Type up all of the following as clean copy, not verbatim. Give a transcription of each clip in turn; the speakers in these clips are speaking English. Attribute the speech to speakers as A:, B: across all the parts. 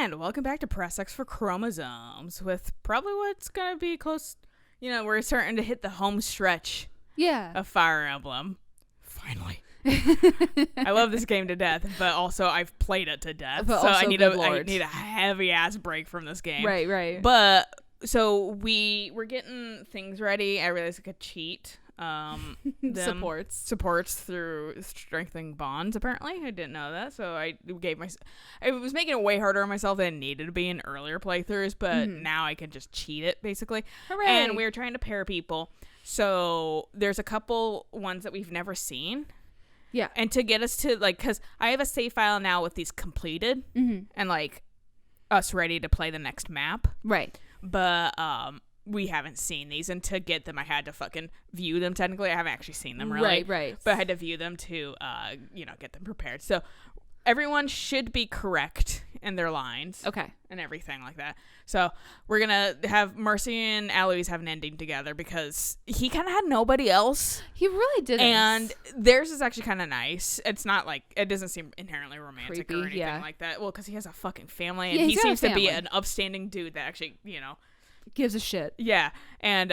A: And welcome back to Press X for Chromosomes with probably what's going to be close. You know, we're starting to hit the home stretch of Fire Emblem. Finally. I love this game to death, but also I've played it to death.
B: But
A: so
B: also,
A: I need a heavy ass break from this game.
B: Right.
A: But so we're getting things ready. I realized I could cheat. Supports through strengthening bonds. Apparently, I didn't know that, so I was making it way harder on myself than it needed to be in earlier playthroughs. But now I can just cheat it basically.
B: Hooray.
A: And we were trying to pair people, so there's a couple ones that we've never seen.
B: Yeah,
A: and to get us to because I have a save file now with these completed and us ready to play the next map.
B: Right,
A: but we haven't seen these, and to get them I had to fucking view them. Technically I haven't actually seen them really,
B: right,
A: but I had to view them to get them prepared. So everyone should be correct in their lines,
B: okay,
A: and everything like that. So we're gonna have Mercy and Alois have an ending together because he kind of had nobody else.
B: He really didn't,
A: and theirs is actually kind of nice. It's not it doesn't seem inherently romantic
B: creepy,
A: or anything like that. Well, because he has a fucking family, and
B: yeah,
A: he seems to be an upstanding dude that actually
B: gives a shit.
A: Yeah. And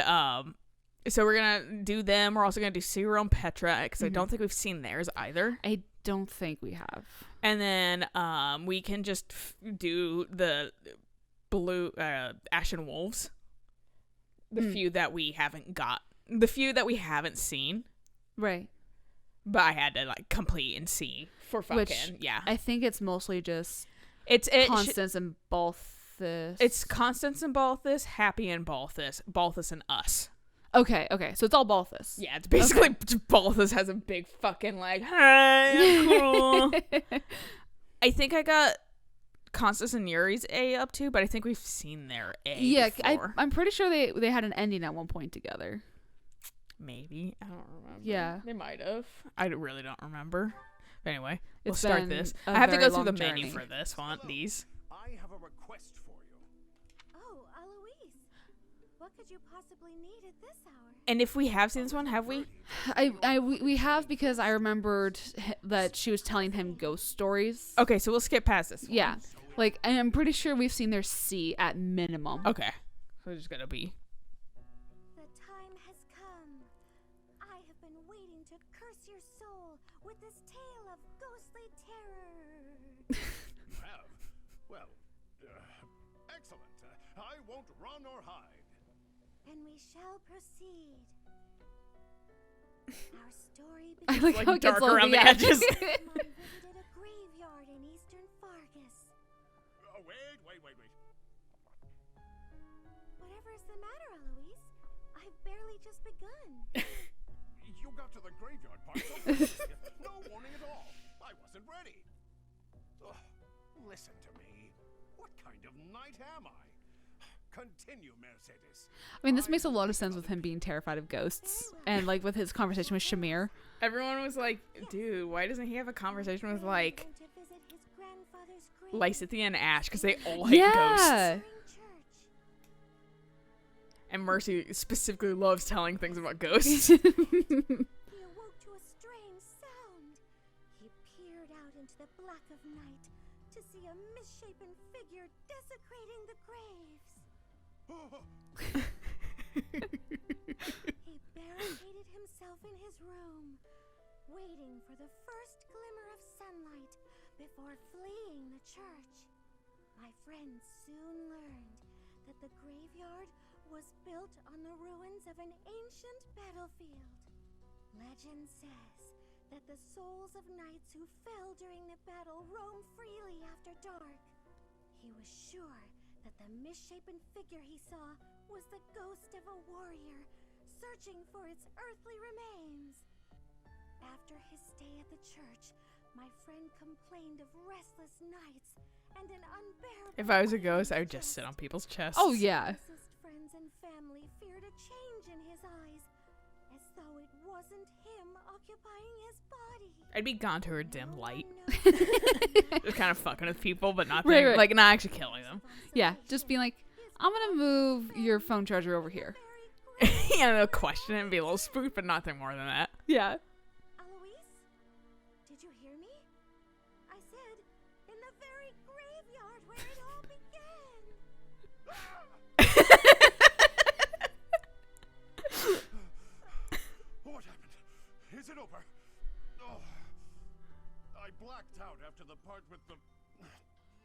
A: so we're gonna do them. We're also gonna do Ciro and Petra because I don't think we've seen theirs either.
B: I don't think we have.
A: And then we can just do the blue Ashen Wolves, the few that we haven't seen,
B: right?
A: But I had to complete and see for fucking.
B: Which,
A: yeah,
B: I think it's mostly just Constance and Balthus.
A: It's Constance and Balthus, Happy and Balthus and us.
B: Okay, so it's all Balthus.
A: Yeah, it's basically Balthus has a big fucking hey, I'm cool. I think I got Constance and Yuri's A up to, but I think we've seen their A.
B: Yeah,
A: before.
B: I'm pretty sure they had an ending at one point together.
A: Maybe. I don't remember.
B: Yeah.
A: They might have. I really don't remember. But anyway, we'll
B: It's
A: start
B: been
A: this.
B: a
A: I have to
B: very
A: go through the
B: long
A: menu
B: journey.
A: for this one. These.
C: I have a request for you.
D: Oh, Alois. What could you possibly need at this hour?
A: And if we have seen this one, have we?
B: We have, because I remembered that she was telling him ghost stories.
A: Okay, so we'll skip past this one.
B: Yeah. I'm pretty sure we've seen their C at minimum.
A: Okay. So it's just gonna be.
D: The time has come. I have been waiting to curse your soul with this tale of ghostly terror.
C: Well, excellent. I won't run or hide.
D: And we shall proceed. Our story
B: I
D: begins.
B: like how it gets
A: dark
B: low
A: around the
B: edges.
A: edges.
D: Someone visited a graveyard in eastern Fargus.
C: Wait.
D: Whatever is the matter, Alois? I've barely just begun.
C: You got to the graveyard part so quickly. No warning at all. I wasn't ready. Ugh, listen to me. What kind of knight am I? Continue, Mercedes.
B: I mean, this makes a lot of sense with him being terrified of ghosts, and with his conversation with Shamir.
A: Everyone was like, dude, why doesn't he have a conversation with
D: Went to visit his grandfather's grave.
A: Lysithea and Ash? Because they all hate ghosts.
B: Yeah.
D: Church.
A: And Mercy specifically loves telling things about ghosts.
D: He awoke to a strange sound. He peered out into the black of night to see a misshapen figure desecrating the graves. He barricaded himself in his room, waiting for the first glimmer of sunlight before fleeing the church. My friends soon learned that the graveyard was built on the ruins of an ancient battlefield. Legend says that the souls of knights who fell during the battle roam freely after dark. He was sure that the misshapen figure he saw was the ghost of a warrior searching for its earthly remains. After his stay at the church, my friend complained of restless nights and an unbearable.
A: If I was a ghost, I would just sit on people's chests.
B: Oh, yeah.
D: Closest friends and family feared a change in his eyes, as though it wasn't him occupying his body.
A: I'd be gone to her dim
D: No
A: light.
D: one knows.
A: Just kind of fucking with people, but not
B: Right.
A: not actually killing them.
B: Yeah, just being like, I'm gonna move your phone charger over here.
A: Yeah, they'll question it and be a little spooked, but nothing more than that.
B: Yeah.
D: Alois? Did you hear me? I said, in the very graveyard where it all
C: over. Oh, I blacked out after the part with the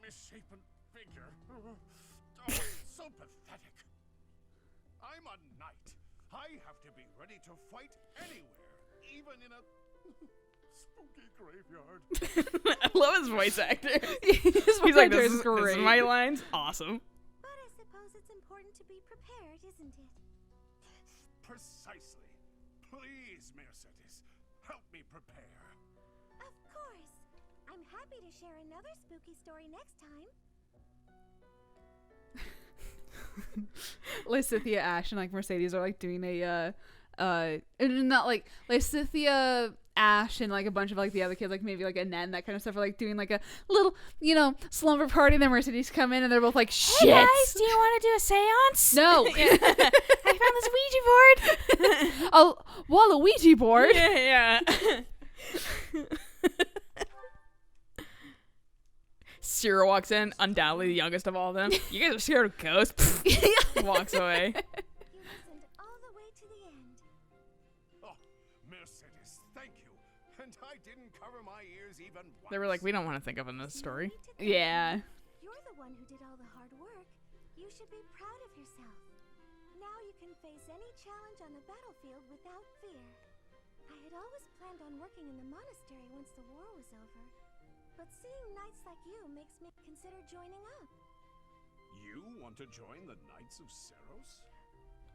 C: misshapen figure. Oh, so pathetic. I'm a knight. I have to be ready to fight anywhere, even in a spooky graveyard.
A: I love his voice actor.
B: He's
A: like,
B: this
A: this
B: is great.
A: is my lines. Awesome.
D: But I suppose it's important to be prepared, isn't it?
C: Precisely. Please, Mercedes, help me prepare.
D: Of course. I'm happy to share another spooky story next time.
B: Lysithea, Ash, and like Mercedes are like doing a not like Lysithea, Ash, and like a bunch of like the other kids, like maybe like Annette and that kind of stuff, are like doing like a little, slumber party. And then Mercedes come in and they're both like, shit.
A: Hey guys, do you want to do a seance?
B: No.
A: I found this Ouija board.
B: A Waluigi board.
A: Yeah. Sarah walks in, undoubtedly the youngest of all of them. You guys are scared of ghosts? Walks away.
D: You listened all the way to the end.
C: Oh, Mercedes, thank you. And I didn't cover my ears even once.
A: They were like, we don't want to think of in this story.
D: No need to thank
B: Yeah.
D: me. You're the one who did all the hard work. You should be proud of yourself. Now you can face any challenge on the battlefield without fear. I had always planned on working in the monastery once the war was over. But seeing knights like you makes me consider joining up.
C: You want to join the Knights of Seros?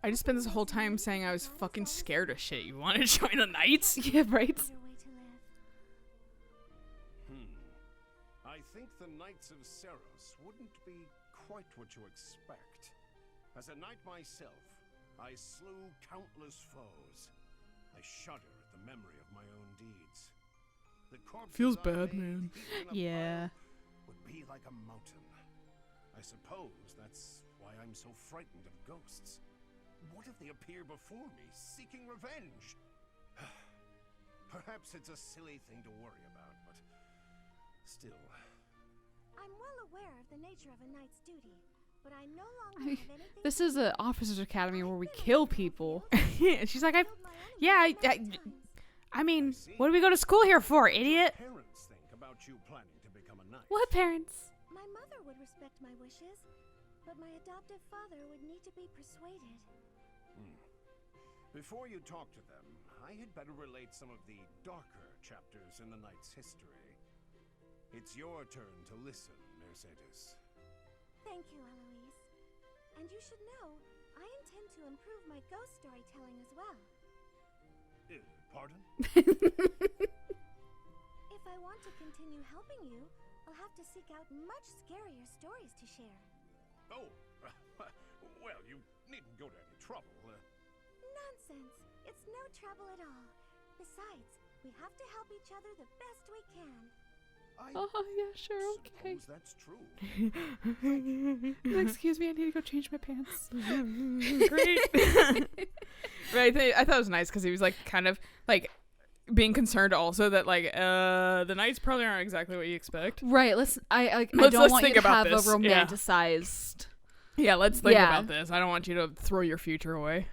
A: I just spent this whole time saying I was fucking scared of shit. You want to join the Knights?
B: Yeah, right.
D: Better way to live.
C: I think the Knights of Seros wouldn't be quite what you expect. As a knight myself, I slew countless foes. I shudder at the memory of my own deeds. The corpses
A: Feels
C: I
A: bad,
C: made
A: man.
C: heaped in a
B: Yeah.
C: pile would be like a mountain. I suppose that's why I'm so frightened of ghosts. What if they appear before me, seeking revenge? Perhaps it's a silly thing to worry about, but still.
D: I'm well aware of the nature of a knight's duty, but I no longer have anything.
B: This is an officers' academy where we kill people.
A: She's like, I mean,
C: see.
A: what do we go to school here for, idiot?
C: Parents think about you planning to become a knight.
B: What parents?
D: My mother would respect my wishes, but my adoptive father would need to be persuaded.
C: Before you talk to them, I had better relate some of the darker chapters in the knight's history. It's your turn to listen, Mercedes.
D: Thank you, Eloise. And you should know, I intend to improve my ghost storytelling as well.
C: Pardon?
D: If I want to continue helping you, I'll have to seek out much scarier stories to share.
C: Oh, well, you needn't go to any trouble.
D: Nonsense. It's no trouble at all. Besides, we have to help each other the best we can.
B: Oh, yeah, sure, okay.
C: Suppose that's true.
B: Excuse me, I need to go change my pants.
A: Great. Right, I thought it was nice because he was like kind of like being concerned also that like the Knights probably aren't exactly what you expect.
B: Right, I don't
A: Let's
B: want you
A: think
B: to
A: about
B: have
A: this.
B: a romanticized...
A: Yeah, let's think
B: Yeah.
A: about this. I don't want you to throw your future away.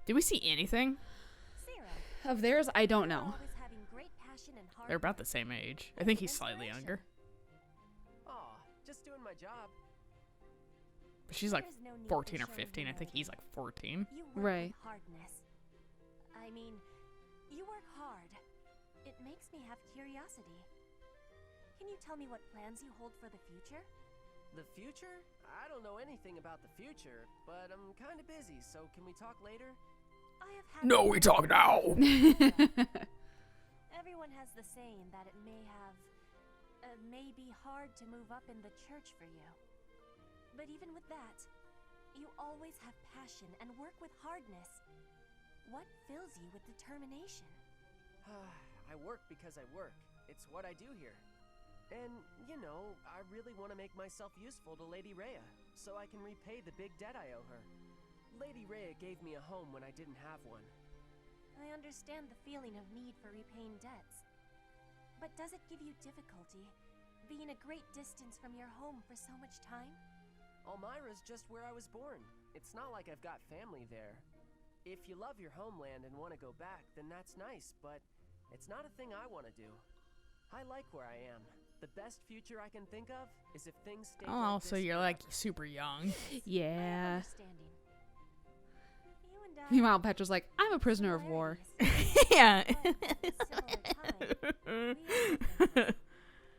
A: Did we see anything?
D: Sarah,
B: Of theirs, I don't know.
D: always having great passion and hard
A: They're about the same age. I think he's slightly younger.
E: Aw, just doing my job.
A: But she's like
D: There is no need
A: 14
D: to
A: or
D: show
A: 15. I think he's like 14.
D: You work
B: Right.
D: with hardness. I mean, you work hard. It makes me have curiosity. Can you tell me what plans you hold for the future?
E: The future? I don't know anything about the future, but I'm kind of busy, so can we talk later?
D: I have had
A: No, we talk now.
D: Everyone has the saying that it may be hard to move up in the church for you. But even with that, you always have passion and work with hardness. What fills you with determination?
E: I work because I work. It's what I do here. And, I really want to make myself useful to Lady Rhea, so I can repay the big debt I owe her. Lady Rhea gave me a home when I didn't have one.
D: I understand the feeling of need for repaying debts. But does it give you difficulty, being a great distance from your home for so much time?
E: Elmira's just where I was born. it's not like I've got family there. If you love your homeland and want to go back, then that's nice, but it's not a thing I want to do. I like where I am. The best future I can think of is if things stay
A: Oh,
E: like
A: so
E: this
A: you're
E: forever.
A: like super young.
B: Yeah.
D: Understanding. You and I
B: Meanwhile, Petra's like, I'm a prisoner of war.
A: Yeah.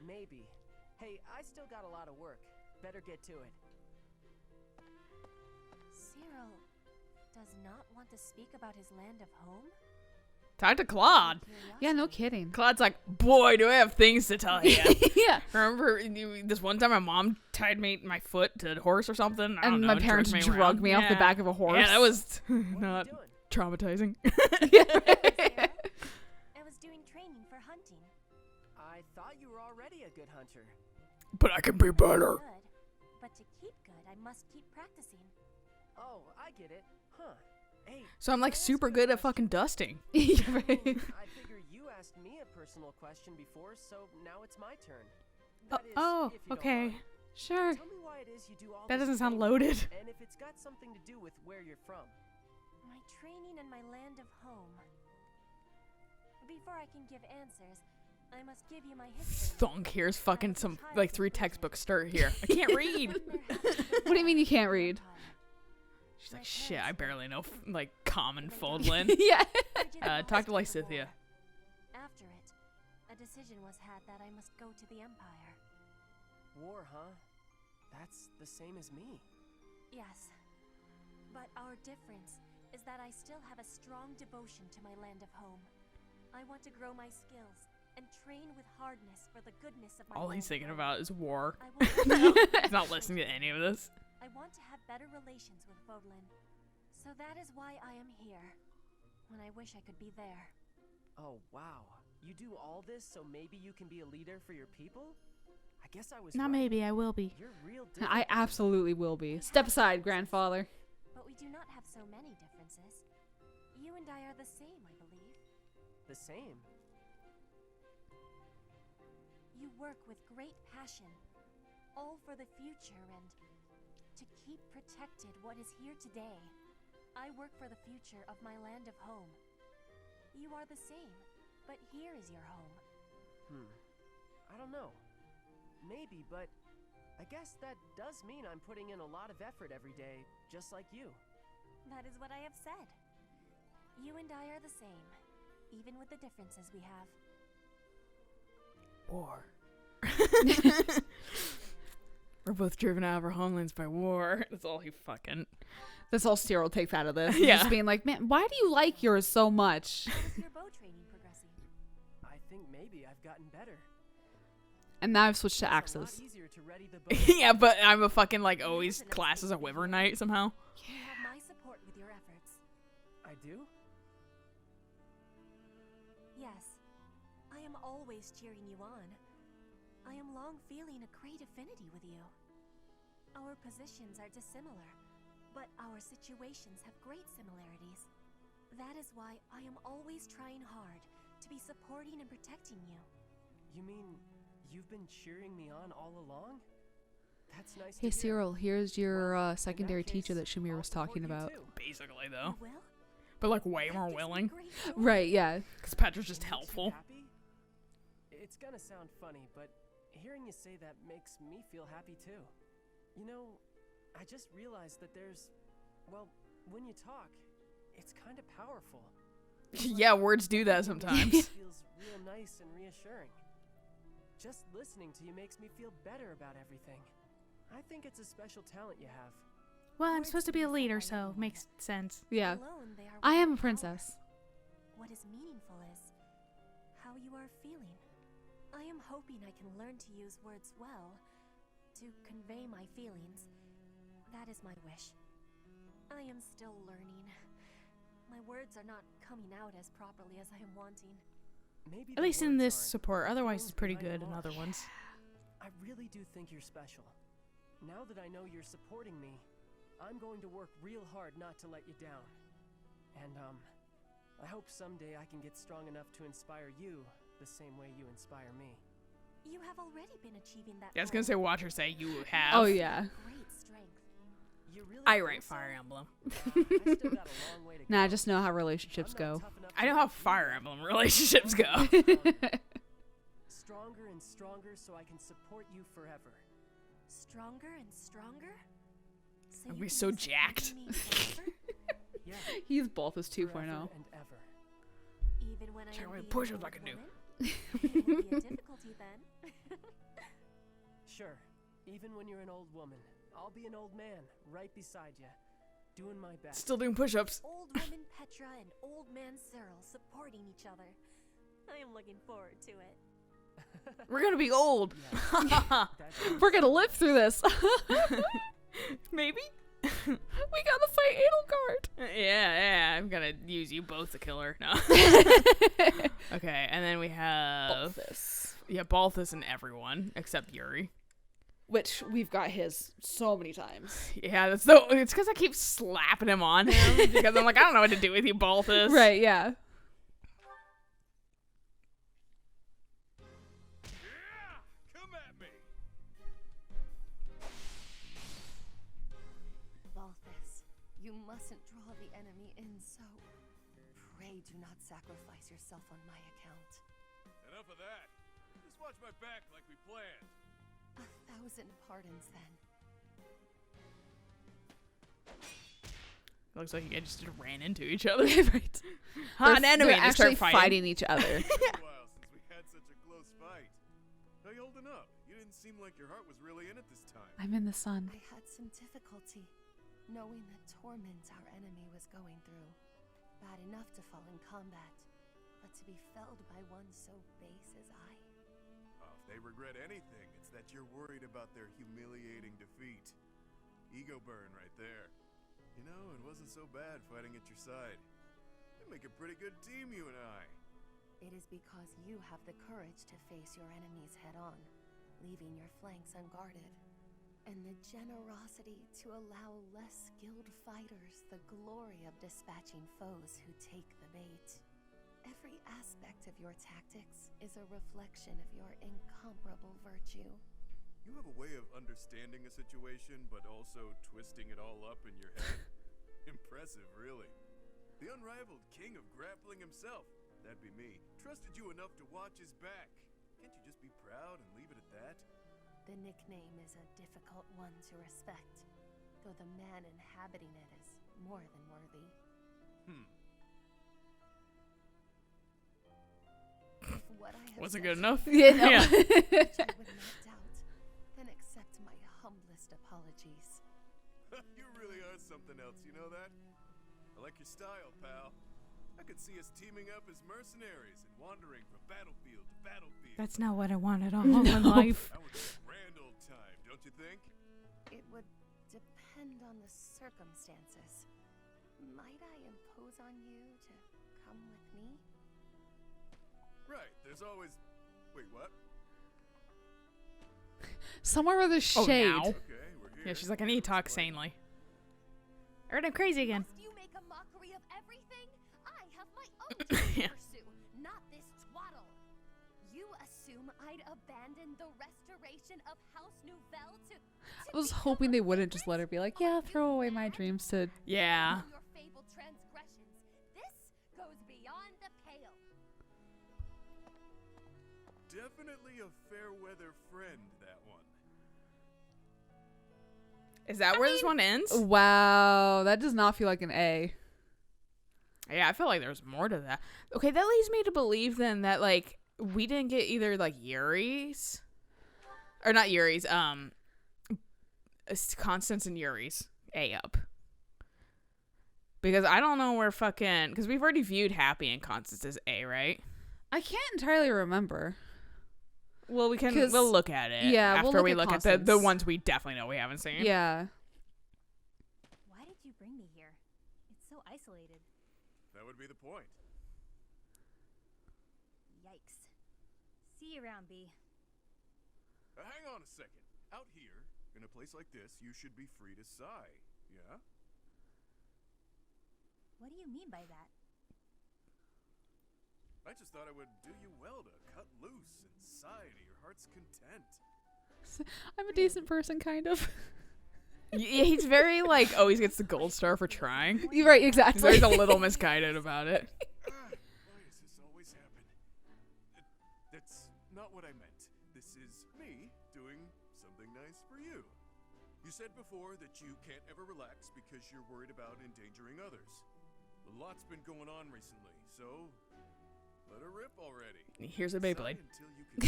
E: Maybe. Hey, I still got a lot of work. Better get to it.
D: Cyril does not want to speak about his land of home?
A: Talk to Claude.
B: Yeah, no kidding.
A: Claude's like, boy, do I have things to tell you.
B: Yeah.
A: Remember this one time my mom tied my foot to a horse or something? I don't
B: And
A: know,
B: my
A: and
B: parents
A: dragged
B: drugged me off the
A: Yeah.
B: back of a horse.
A: Yeah, that was
E: What are you
A: not
E: doing?
A: traumatizing.
D: I was doing training for hunting.
E: I thought you were already a good hunter.
A: But I can be better.
D: Good. But to keep good, I must keep practicing.
E: Oh, I get it. Huh. Hey,
A: So I'm like
E: can I ask
A: super
E: you a
A: good at
E: question?
A: fucking dusting.
B: Yeah, right.
E: I figure you asked me a personal question before, so now it's my turn. That is,
A: Oh,
E: if you don't
A: okay.
E: mind.
B: Sure.
E: Tell me why it is you do all
A: That
E: this
A: doesn't sound
E: training,
A: loaded.
E: and if it's got something to do with where you're from.
D: My training and my land of home. Before I can give answers, I must give you my history.
A: Thunk, here's fucking some like 3 textbooks start here. I can't read.
B: What do you mean you can't read?
A: She's like, shit, I barely know like common Foldlin.
B: Yeah.
A: Talk to Lysithia.
D: After it, a decision was had that I must go to the Empire.
E: War, huh? That's the same as me.
D: Yes. But our difference is that I still have a strong devotion to my land of home. I want to grow my skills and train with hardness for the goodness of my
A: All he's thinking about is war.
D: I will
A: He's not listening to any of this.
D: I want to have better relations with Fodlin. So that is why I am here. When I wish I could be there.
E: Oh, wow. You do all this so maybe you can be a leader for your people? I guess I was
A: Not
E: right.
A: maybe, I will be.
E: You're real different.
B: I absolutely will be. Step aside, grandfather.
D: But we do not have so many differences. You and I are the same, I believe.
E: The same.
D: You work with great passion, all for the future and to keep protected what is here today. I work for the future of my land of home. You are the same, but here is your home.
E: I don't know. Maybe, but I guess that does mean I'm putting in a lot of effort every day, just like you.
D: That is what I have said. You and I are the same, even with the differences we have.
A: War. We're both driven out of our homelands by war. That's all he fucking...
B: That's all Cyril takes out of this. He's
A: Yeah.
B: Just being like, man, why do you like yours so much?
D: How is your bow training progressing?
E: I think maybe I've gotten better.
B: And now I've switched to
E: It's a lot
B: axes.
E: easier to ready the bow.
A: Yeah, but I'm a fucking like always class as a wyvern knight somehow.
D: You have my support with your efforts.
E: I do?
D: Yes, I am always cheering you on. I am long feeling a great affinity with you. Our positions are dissimilar, but our situations have great similarities. That is why I am always trying hard to be supporting and protecting you.
E: You mean you've been cheering me on all along? That's nice
B: Hey,
E: to hear.
B: Cyril, here's your
E: Well, in
B: secondary
E: that
B: teacher
E: case,
B: that Shamir
E: I'll
B: was
E: support
B: talking
E: you
B: about.
E: too.
A: Basically, though.
D: You will?
A: But like way
D: That
A: more
D: gives me
A: willing.
D: great joy.
B: Right, yeah.
A: Because Petra's just
E: It makes you
A: helpful.
E: happy? It's gonna sound funny, but hearing you say that makes me feel happy too. You know, I just realized that well, when you talk, it's kind of powerful.
A: Yeah, words do that sometimes.
E: It feels real nice and reassuring. Just listening to you makes me feel better about everything. I think it's a special talent you have.
A: Well, I'm supposed to be a leader, so makes sense.
B: Yeah.
D: Alone, they are
B: I am a
D: without power.
B: princess.
D: What is meaningful is how you are feeling. I am hoping I can learn to use words well to convey my feelings. That is my wish. I am still learning. My words are not coming out as properly as I am wanting.
E: Maybe
A: At
E: the
A: least in
E: words
A: this
E: aren't,
A: support.
E: but the
A: Otherwise, it's
E: tones
A: pretty
E: behind
A: good
E: them
A: in
E: are.
A: other ones.
E: I really do think you're special. Now that I know you're supporting me, I'm going to work real hard not to let you down. And, I hope someday I can get strong enough to inspire you the same way you inspire me.
D: You have already been achieving that.
A: Yeah, I was gonna
D: goal.
A: say, watch her say you have.
B: Oh, yeah.
D: Great strength.
E: You really
A: I
E: think
A: write
E: so?
A: Fire Emblem.
E: I still got a long way to
B: Nah, I
E: go.
B: just know how relationships
E: I'm not
B: go.
E: tough enough
A: I
E: to
A: know
E: let
A: how
E: you
A: Fire
E: down.
A: Emblem relationships go.
E: Stronger and stronger so I can support you forever.
D: Stronger and stronger? So
A: I'd
D: you
A: be
D: can
A: so
D: be
A: jacked.
D: supporting me forever?
E: Yeah.
B: He's both his 2.0.
E: Forever and ever.
D: Even when I
A: Check
D: am
A: how many
D: being
A: push-ups
D: an
A: I
D: old
A: can do.
D: woman? It won't be a difficulty then.
E: Sure. Even when you're an old woman, I'll be an old man right beside you, doing my best.
A: Still doing push-ups.
D: Old woman Petra and old man Cyril supporting each other. I am looking forward to it.
A: We're gonna be old.
B: We're gonna live through this.
A: Maybe.
B: We gotta fight Edelgard.
A: Yeah, I'm gonna use you both to kill her. No. Okay, and then we have
B: Balthus.
A: Yeah, Balthus and everyone except Yuri.
B: Which we've got his so many times.
A: Yeah, it's because I keep slapping him on him because I'm like, I don't know what to do with you, Balthus.
B: Right, yeah.
C: Yeah, come at me.
F: Balthus, you mustn't draw the enemy in so. Pray do not sacrifice yourself on my account.
C: Enough of that. Just watch my back like we planned.
F: 1,000 pardons then.
A: Looks like you guys just ran into each other.
B: Right.
A: An enemy.
B: They're
A: They start
B: actually
A: fighting.
B: each other.
C: It's been a while since we had such a close fight. How you holding up? You didn't seem like your heart was really in it this time.
B: I'm in the sun.
F: I had some difficulty knowing the torment our enemy was going through. Bad enough to fall in combat, but to be felled by one so base as I.
C: Oh, if they regret anything, it's that you're worried about their humiliating defeat. Ego burn right there. You know, it wasn't so bad fighting at your side. We make a pretty good team, you and I.
F: It is because you have the courage to face your enemies head on, leaving your flanks unguarded, and the generosity to allow less skilled fighters the glory of dispatching foes who take the bait. Every aspect of your tactics is a reflection of your incomparable virtue.
C: You have a way of understanding a situation, but also twisting it all up in your head. Impressive, really. The unrivaled king of grappling himself, that'd be me, trusted you enough to watch his back. Can't you just be proud and leave it at that?
F: The nickname is a difficult one to respect, though the man inhabiting it is more than worthy. If what I have
A: Wasn't
F: said
A: good enough.
B: Yeah, no.
A: Yeah.
F: which I would not doubt, then accept my humblest apologies.
C: You really are something else, you know that? I like your style, pal. I could see us teaming up as mercenaries and wandering from battlefield to battlefield.
A: That's not what I wanted all in life.
C: That would be a grand old time, don't you think?
F: It would depend on the circumstances. Might I impose on you to come with me?
C: Right, there's always... Wait, what?
B: Somewhere with a
A: Oh,
B: shade.
A: now?
C: Okay, we're here.
A: Yeah, she's like, I need to talk sanely. I heard I'm crazy again.
D: Must you make a mockery of everything? I have my own dreams to
A: Yeah.
D: pursue, not this twaddle. You assume I'd abandon the restoration of House Nouvelle to
B: I was hoping they wouldn't just let her be like, yeah, throw away my dreams to.
A: Yeah.
D: your fabled transgressions. This goes beyond the pale.
C: Definitely a fair weather friend, that one.
A: Is that where this one ends?
B: Wow, that does not feel like an A.
A: Yeah, I feel like there's more to that. Okay, that leads me to believe then that like we didn't get either like Yuri's or not Yuri's, Constance and Yuri's A up. Because I don't know where fucking because we've already viewed Happy and Constance as A, right?
B: I can't entirely remember.
A: Well, we can
B: 'Cause-
A: we'll look at it
B: yeah, we'll
A: after
B: look
A: we
B: at
A: look at the
B: Constance.
A: ones we definitely know we haven't seen.
B: Yeah.
D: Why did you bring me here? It's so isolated.
C: That would be the point.
D: Yikes. See you around, B.
C: Hang on a second. Out here, in a place like this, you should be free to sigh, yeah?
D: What do you mean by that?
C: I just thought it would do you well to cut loose and sigh to your heart's content.
B: I'm a decent person, kind of.
A: Yeah, he's very like always gets the gold star for trying.
B: You're right,
A: He's
B: exactly.
A: always a little misguided about it.
C: Why does this always happen? That's not what I meant. This is me doing something nice for you. You said before that you can't ever relax because you're worried about endangering others. A lot's been going on recently, so let her rip already.
A: Here's a Beyblade.
C: Until you can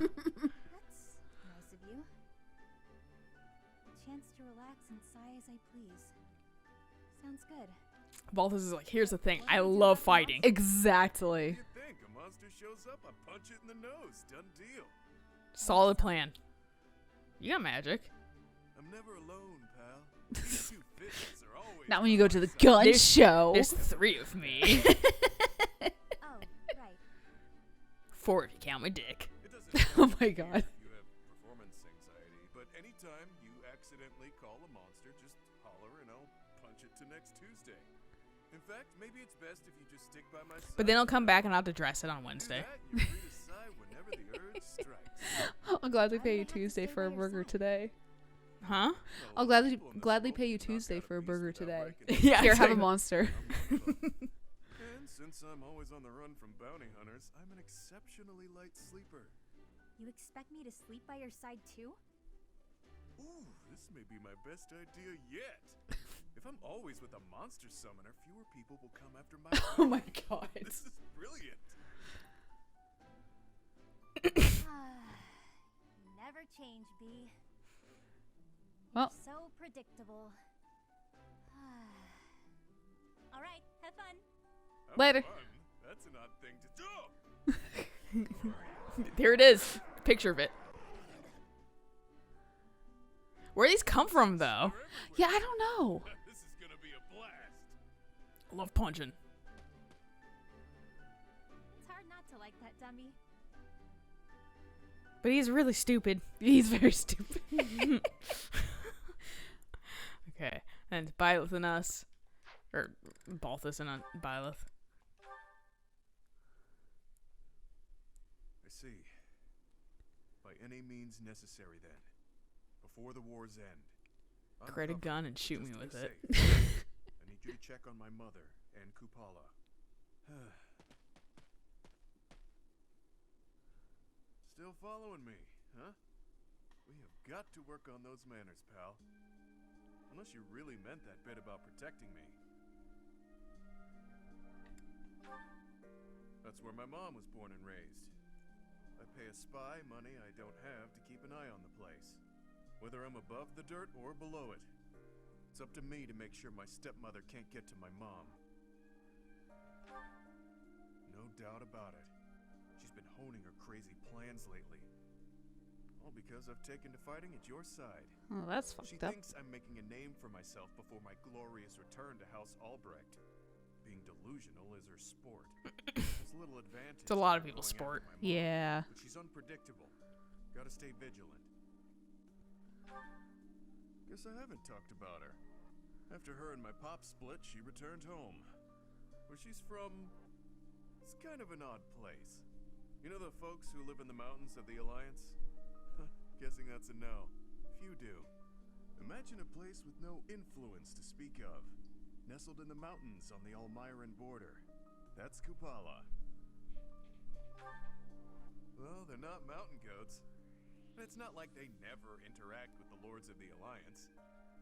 D: That's nice of you. A chance to relax and sigh as I please. Sounds good.
A: Balthus is like, here's the thing. I love fighting.
B: Exactly.
C: you think a monster shows up, I punch it in the nose. Done deal.
A: Solid plan. You got magic.
C: I'm never alone, pal. You two fitness are always
B: Not when you go to the
C: by my
B: gun
A: There's-
B: show.
A: There's 3 of me.
D: Oh, right.
A: 4 if you count my dick.
C: side. It doesn't
B: Oh my
C: matter
B: God.
C: if you have performance anxiety, but anytime you accidentally call a monster, just holler and I'll punch it to next Tuesday. In fact, maybe it's best if you just stick by my side.
A: But then I'll come back and I'll have to dress it on
C: Do
A: Wednesday.
C: that, you're free to sigh whenever the urge strikes.
B: I'll gladly
D: Why
B: pay
D: do
B: you
D: I have to
B: Tuesday
D: stay
B: for a
D: by your
B: burger
D: side?
B: today.
A: Huh?
B: I'll
C: Well,
B: gladly
C: people in this
B: gladly
C: world
B: pay you
C: can knock
B: Tuesday
C: out
B: for a
C: beast
B: burger
C: without
B: today.
C: reckoning.
A: Yeah.
B: Here, have a
A: exactly.
B: monster.
C: And since I'm always on the run from bounty hunters, I'm an exceptionally light sleeper.
D: You expect me to sleep by your side too?
C: Ooh, this may be my best idea yet. If I'm always with a monster summoner, fewer people will come after my
B: Oh my
C: family.
B: God.
C: This is brilliant.
D: Never change, B.
B: Well,
D: So predictable. All right, have fun.
C: Have
B: Later.
C: fun. That's an odd thing to do.
A: There it is. Picture of it. Where these come from, though?
B: yeah, I don't know.
C: This is gonna be a blast.
A: I love punching.
D: It's hard not to like that dummy.
A: But he's really stupid.
B: He's very stupid.
A: Okay. And Byleth and us. Or Balthus and Byleth.
C: I see. By any means necessary, then. Before the war's end. I'm
A: Create a
C: covered,
A: gun and shoot
C: just
A: me
C: to be
A: with it.
C: safe. I need you to check on my mother and Kupala. Still following me, huh? We have got to work on those manners, pal. Unless you really meant that bit about protecting me. That's where my mom was born and raised. I pay a spy money I don't have to keep an eye on the place. Whether I'm above the dirt or below it. It's up to me to make sure my stepmother can't get to my mom. No doubt about it. She's been honing her crazy plans lately. All because I've taken to fighting at your side.
B: Oh, that's
C: She
B: fucked up.
C: thinks I'm making a name for myself before my glorious return to House Albrecht. Being delusional is her sport. There's little advantage.
A: It's a lot of
C: to
A: people's
C: going
A: sport.
C: after my mom,
B: Yeah.
C: But she's unpredictable. Gotta stay vigilant. Guess I haven't talked about her. After her and my pop split, she returned home. Where she's from, it's kind of an odd place. You know the folks who live in the mountains of the Alliance? Guessing that's a no. Few do. Imagine a place with no influence to speak of. Nestled in the mountains on the Almiran border. That's Kupala. Well, they're not mountain goats. And it's not like they never interact with the Lords of the Alliance.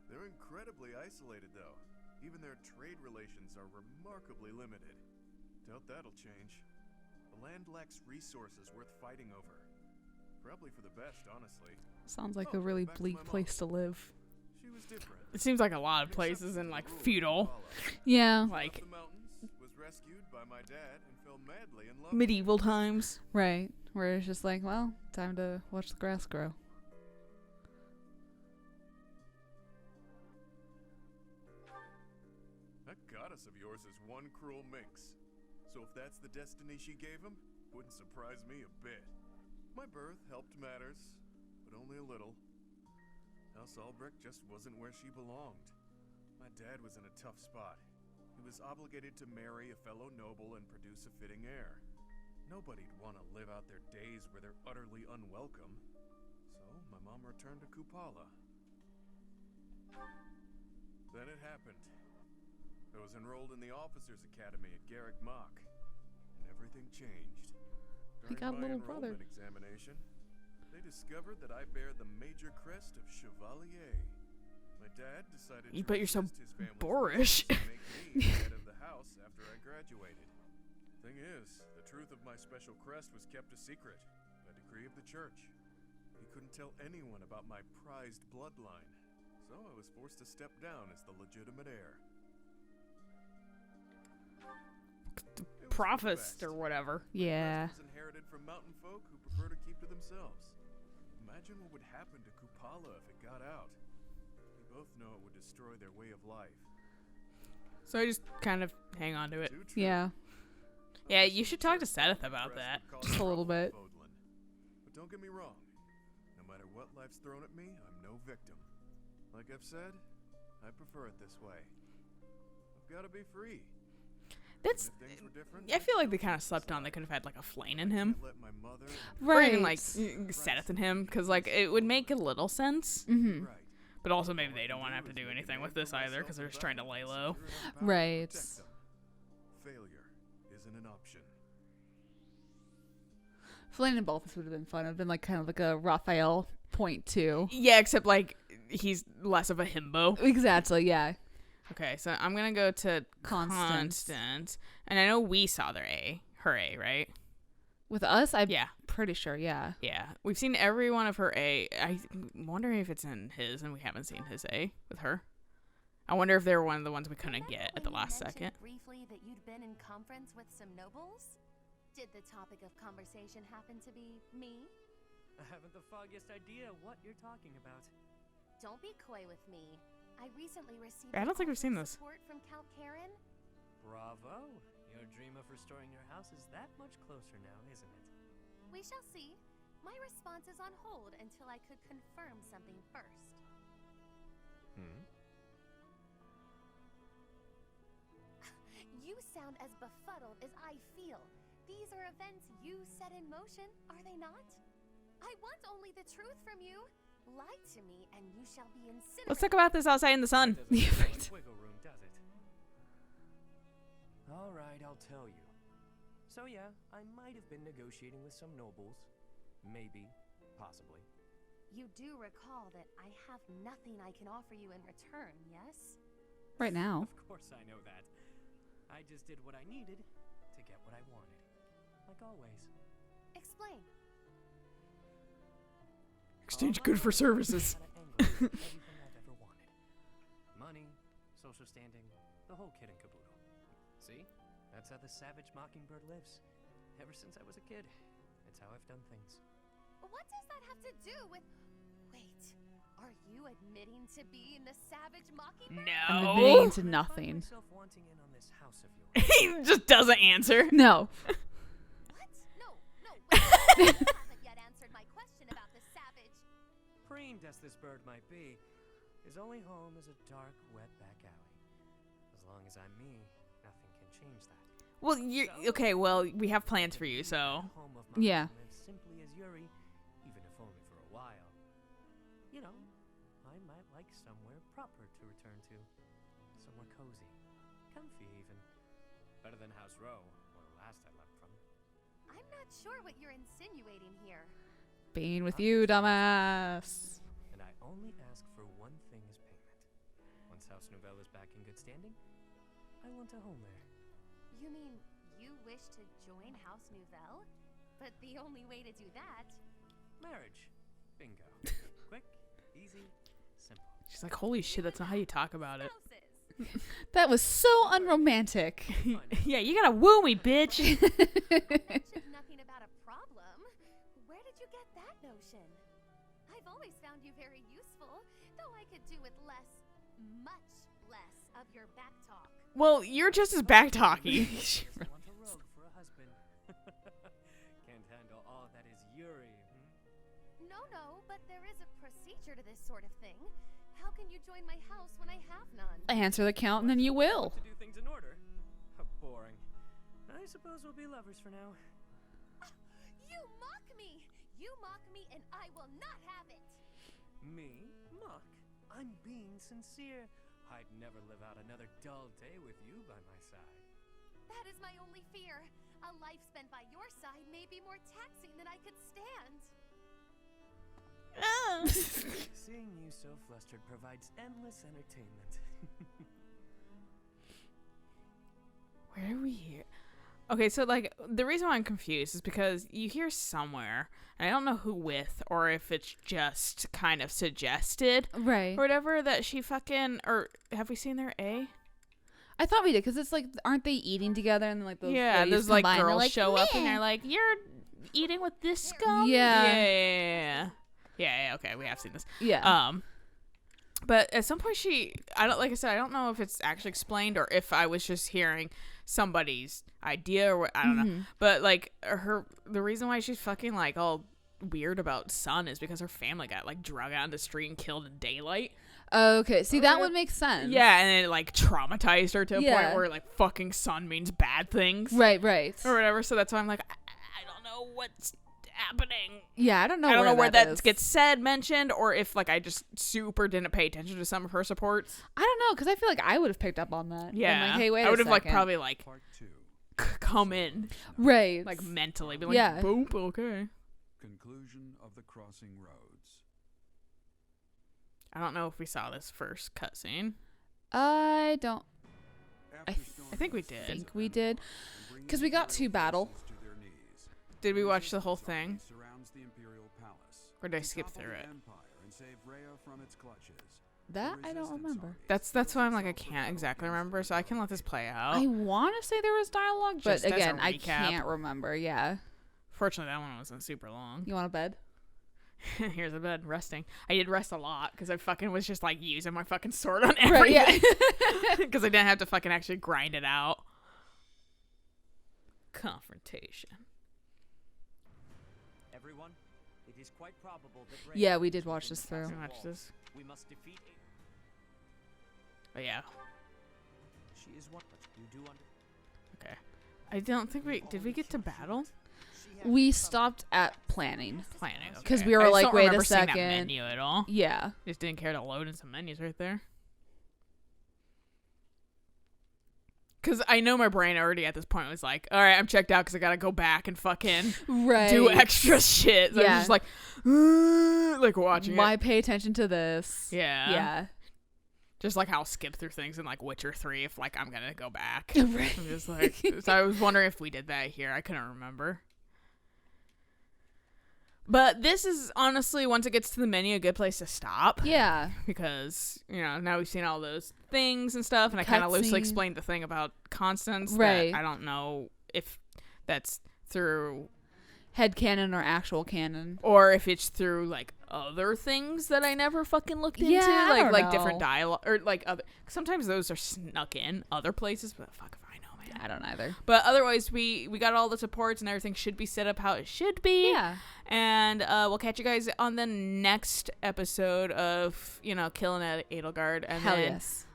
C: They're incredibly isolated, though. Even their trade relations are remarkably limited. Doubt that'll change. The land lacks resources worth fighting over. Probably for the best, honestly.
B: Sounds like
C: Oh,
B: a really
C: back to
B: bleak
C: my mom.
B: place to live.
C: She was different.
A: It seems like a lot of places in like feudal,
B: Yeah.
A: like
C: Left the mountains, was rescued by my dad, and fell madly in love.
A: medieval times.
B: Right. Where it's just like, well, time to watch the grass grow.
C: That goddess of yours is one cruel minx. So if that's the destiny she gave him, wouldn't surprise me a bit. My birth helped matters, but only a little. House Albrecht just wasn't where she belonged. My dad was in a tough spot. He was obligated to marry a fellow noble and produce a fitting heir. Nobody'd want to live out their days where they're utterly unwelcome. So my mom returned to Kupala. Then it happened. I was enrolled in the Officers Academy at Garrick Mach, and everything changed.
B: He
C: During
B: got a
C: my
B: little brother.
C: enrollment examination, they discovered that I bear the major crest of Chevalier. My dad decided to
A: But you're so
C: resist his family's
A: boorish.
C: wishes and make me head of the house after I graduated. Thing is, the truth of my special crest was kept a secret by decree of the church. He couldn't tell anyone about my prized bloodline, so I was forced to step down as the legitimate heir. It was for the
A: Prophesed
C: best.
A: or whatever.
B: Yeah.
C: The crest was inherited from mountain folk who prefer to keep to themselves. Imagine what would happen to Kupala if it got out. We both know it would destroy their way of life.
A: So I just kind of hang on to it.
C: Too true.
B: Yeah.
A: Yeah, you should talk to Seth about that.
B: Just a little bit.
C: But don't get me wrong. No matter what life's thrown at me, I'm no victim. Like I've said, I prefer it this way. I've got to be free.
A: That's.
C: And if things were different,
A: I feel like they kind of slept on. They could have had like a flame in him,
C: I'd let my mother and
A: or
B: Right.
A: even like Seth in him, because like it would make a little sense.
B: Mm-hmm.
C: right.
A: But also maybe they don't want to have to do anything with this either, because they're just trying to lay low.
B: Right.
C: Failure isn't an option.
B: Flaying and Balthus would have been fun. It would have been like kind of like a Raphael point too.
A: Yeah, except like he's less of a himbo.
B: Exactly. Yeah.
A: Okay, so I'm gonna go to
B: Constance.
A: Constance, and I know we saw her A, right?
B: With us, I'm
A: Yeah.
B: pretty sure. Yeah.
A: Yeah, we've seen every one of her A. I'm wondering if it's in his, and we haven't seen his A with her. I wonder if they were one of the ones we couldn't get at the last second.
F: Briefly that you'd been in conference with some nobles? Did the topic of conversation happen to be me?
E: I haven't the foggiest idea what you're talking about.
F: Don't be coy with me. I recently received
A: I don't think we've seen this.
F: support from Count Karen.
E: Bravo! Your dream of restoring your house is that much closer now, isn't it?
F: We shall see. My response is on hold until I could confirm something first. You sound as befuddled as I feel. These are events you set in motion, are they not? I want only the truth from you. Lie to me, and you shall be incinerated.
A: Let's talk about this outside in the sun.
E: Doesn't feel like wiggle room, does it? All right, I'll tell you. So yeah, I might have been negotiating with some nobles. Maybe. Possibly.
F: You do recall that I have nothing I can offer you in return, yes?
B: Right now.
E: Of course I know that. I just did what I needed to get what I wanted. Like always.
F: Explain.
A: Exchange good for services.
E: Everything I've ever wanted. Money, social standing, the whole kit and caboodle. See? That's how the savage mockingbird lives. Ever since I was a kid. It's how I've done things.
F: What does that have to do with... Wait, are you admitting to being the savage mockingbird?
B: I'm admitting
A: No.
B: to nothing.
E: I find myself wanting in on this house of yours.
A: He just doesn't answer.
B: No.
F: What? No, wait. You haven't yet answered my question about the savage.
E: Preened as this bird might be, his only home is a dark, wet back alley. As long as I'm me, nothing can change that.
A: Well, you're okay. Well, we have plans for you, so
E: Home of
B: Yeah.
E: live simply as Yuri, even if only for a while. You know, I might like somewhere proper to return to. Somewhere cozy. Comfy, even. Better than House Row, or the last I left from.
F: I'm not sure what you're insinuating here.
B: Being with you, dumbass.
E: And I only ask for one thing as payment. Once House Nouvelle is back in good standing, I want a home there.
F: You mean you wish to join House Nouvelle? But the only way to do that...
E: Marriage. Bingo. Quick, easy, simple.
A: she's like, "Holy shit, that's not how you talk about it."
F: Spouses.
B: That was so unromantic.
A: Yeah, you gotta woo me, bitch.
F: You mentioned nothing about a problem. Where did you get that notion? I've always found you very useful, though I could do with less, much less of your back talk.
A: Well, you're just as back talky.
E: Guess I want a rogue for a husband. Can't handle all that is Yuri.
F: No, but there is a procedure to this sort of thing. How can you join my house when I have none?
B: Answer the count and then you will.
E: To do things in order. How boring. I suppose we'll be lovers for now.
F: You mock me! You mock me and I will not have it!
E: Me? Mock? I'm being sincere. I'd never live out another dull day with you by my side.
F: That is my only fear. A life spent by your side may be more taxing than I could stand.
E: Seeing you so flustered provides endless entertainment.
A: Where do we hear? Okay, so like the reason why I'm confused is because you hear somewhere, and I don't know who with or if it's just kind of suggested,
B: right,
A: or whatever, that she fucking, or have we seen their A?
B: I thought we did, because it's like, aren't they eating together and like those
A: those like
B: combine,
A: girls
B: like,
A: show up and they're like, "You're eating with this scum."
B: Yeah.
A: Yeah. Okay, we have seen this.
B: Yeah.
A: But at some point I don't know if it's actually explained or if I was just hearing somebody's idea or what, I don't know. But like the reason why she's fucking like all weird about Sun is because her family got like drug out in the street and killed in daylight.
B: Okay, see, that would make sense.
A: Yeah, and it like traumatized her to a
B: Yeah.
A: point where like fucking Sun means bad things.
B: Right.
A: Or whatever. So that's why I'm like, I don't know what's happening.
B: Yeah, I don't know.
A: I don't know where that
B: is.
A: gets said, mentioned, or if like I just super didn't pay attention to some of her supports.
B: I don't know, because I feel like I would have picked up on that.
A: Yeah,
B: And like, hey, wait
A: I would
B: a
A: have like
B: second.
A: probably like
C: Part 2.
A: come in
B: Right.
A: like mentally, be like,
B: Yeah.
A: boop, okay.
C: Conclusion of the crossing roads.
A: I don't know if we saw this first cutscene.
B: I don't
C: After
A: I think we did.
B: think we did. 'Cause we got to battle.
C: To their knees.
A: Did we watch the whole thing,
C: Surrounds the Imperial Palace.
A: or did I
C: To
A: skip
C: topple
A: through
C: the
A: it?
C: Empire and save Rhea from its clutches.
B: That
C: The
B: I don't
C: resistance
B: remember.
C: armies
A: That's why I'm like I
C: forced
A: can't
C: themselves
A: exactly
C: against
A: remember, so I can let this play out.
B: I want to say there was dialogue, but
A: Just as a
B: again, I
A: recap.
B: can't remember. Yeah.
A: Fortunately, that one wasn't super long.
B: You want a bed?
A: Here's a bed, resting. I did rest a lot because I fucking was just like using my fucking sword on
B: Right, yeah.
A: everything. Because I didn't have to fucking actually grind it out. Confrontation.
E: Everyone, it is quite probable that Rhea
B: Yeah, we
E: is
B: did watch
E: within
B: this
E: the
B: through.
E: castle
A: Watch
E: walls.
A: this.
E: We must defeat.
A: But yeah.
E: She is one, but you do under.
A: Okay. I don't think did we get to battle?
B: We stopped at planning.
A: Planning.
B: 'Cause
A: okay.
B: we were
A: I just
B: like,
A: don't
B: wait a
A: remember seeing that
B: second.
A: menu at all.
B: Yeah.
A: Just didn't care to load in some menus right there. Because I know my brain already at this point was like, all right, I'm checked out because I got to go back and fucking
B: Right.
A: do extra shit. So I
B: Yeah.
A: was just like watching
B: Why
A: it.
B: pay attention to this?
A: Yeah.
B: Yeah.
A: Just like how I'll skip through things in like Witcher 3 if like I'm going to go back.
B: Right.
A: I'm just like, so I was wondering if we did that here. I couldn't remember. But this is honestly, once it gets to the menu, a good place to stop.
B: Yeah.
A: Because, you know, now we've seen all those things and stuff, and I kind of loosely
B: Cutscene.
A: explained the thing about Constance.
B: Right.
A: That I don't know if that's through,
B: Head canon or actual canon.
A: or if it's through, like, other things that I never fucking looked into.
B: Yeah, I don't
A: like different
B: know.
A: dialogue, or, like, other. Sometimes those are snuck in other places, but fuck if I know, man.
B: I don't either.
A: But otherwise, we got all the supports and everything should be set up how it should be.
B: Yeah.
A: And we'll catch you guys on the next episode of, you know, Killing at Edelgard. And
B: Hell
A: then,
B: yes.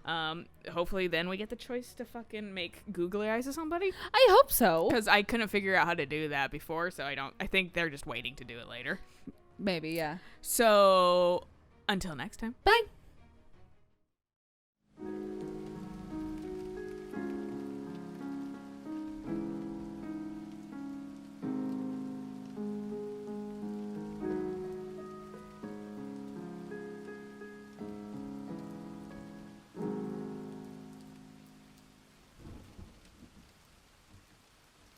A: hopefully then we get the choice to fucking make googly eyes of somebody.
B: I hope so.
A: Because I couldn't figure out how to do that before, so I think they're just waiting to do it later.
B: Maybe, yeah.
A: So, until next time.
B: Bye.